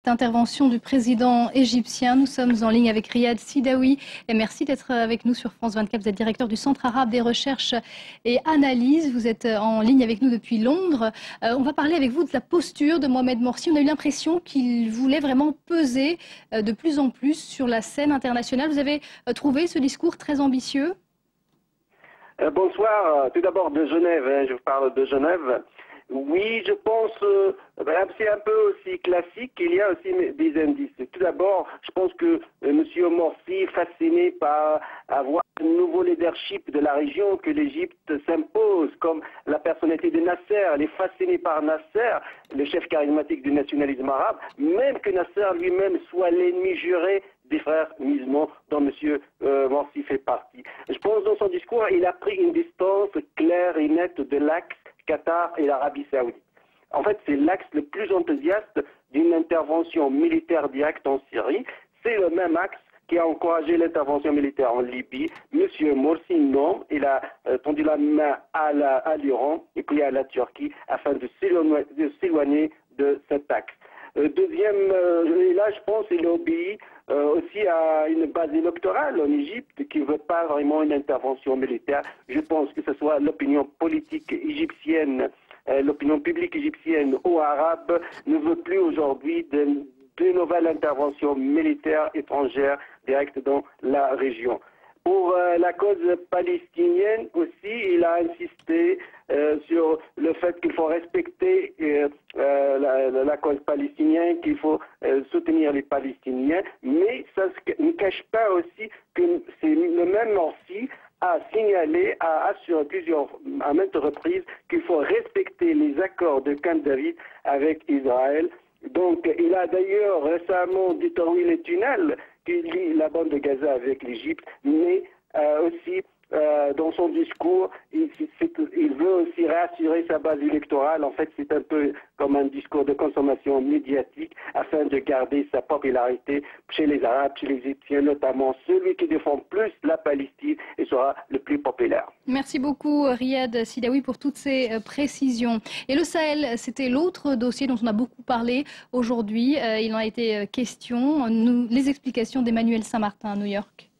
Intervention du président égyptien. Nous sommes en ligne avec Riyad Sidaoui et merci d'être avec nous sur France 24. Vous êtes directeur du Centre arabe des recherches et analyses. Vous êtes en ligne avec nous depuis Londres. On va parler avec vous de la posture de Mohamed Morsi. On a eu l'impression qu'il voulait vraiment peser de plus en plus sur la scène internationale. Vous avez trouvé ce discours très ambitieux? Bonsoir. Tout d'abord de Genève. Je vous parle de Genève. Oui, je pense, c'est un peu aussi classique, il y a aussi des indices. Tout d'abord, je pense que M. Morsi, fasciné par avoir un nouveau leadership de la région, que l'Égypte s'impose comme la personnalité de Nasser, elle est fascinée par Nasser, le chef charismatique du nationalisme arabe, même que Nasser lui-même soit l'ennemi juré des frères musulmans dont M. Morsi fait partie. Je pense dans son discours, il a pris une distance claire et nette de l'axe Qatar et l'Arabie Saoudite. En fait, c'est l'axe le plus enthousiaste d'une intervention militaire directe en Syrie. C'est le même axe qui a encouragé l'intervention militaire en Libye. Monsieur Morsi, non, il a tendu la main à l'Iran et puis à la Turquie afin de s'éloigner de cet axe. Deuxième, et là je pense qu'il obéit aussi à une base électorale en Égypte qui ne veut pas vraiment une intervention militaire. Je pense que ce soit l'opinion politique égyptienne, l'opinion publique égyptienne ou arabe ne veut plus aujourd'hui de nouvelles interventions militaires étrangères directes dans la région. Pour la cause palestinienne aussi, il a insisté sur le fait qu'il faut respecter la cause palestinienne, qu'il faut soutenir les Palestiniens, mais ça ne cache pas aussi que c'est le même Morsi a signalé, a assuré à maintes reprises qu'il faut respecter les accords de Camp David avec Israël. Donc, il a d'ailleurs récemment détruit les tunnels qui lient la bande de Gaza avec l'Égypte, mais aussi dans son discours, il veut aussi réassurer sa base électorale. En fait, c'est un peu comme un discours de consommation médiatique afin de garder sa popularité chez les Arabes, chez les Égyptiens, notamment celui qui défend plus la Palestine et sera le plus populaire. Merci beaucoup Riyad Sidaoui pour toutes ces précisions. Et le Sahel, c'était l'autre dossier dont on a beaucoup parlé aujourd'hui. Il en a été question. Les explications d'Emmanuel Saint-Martin à New York.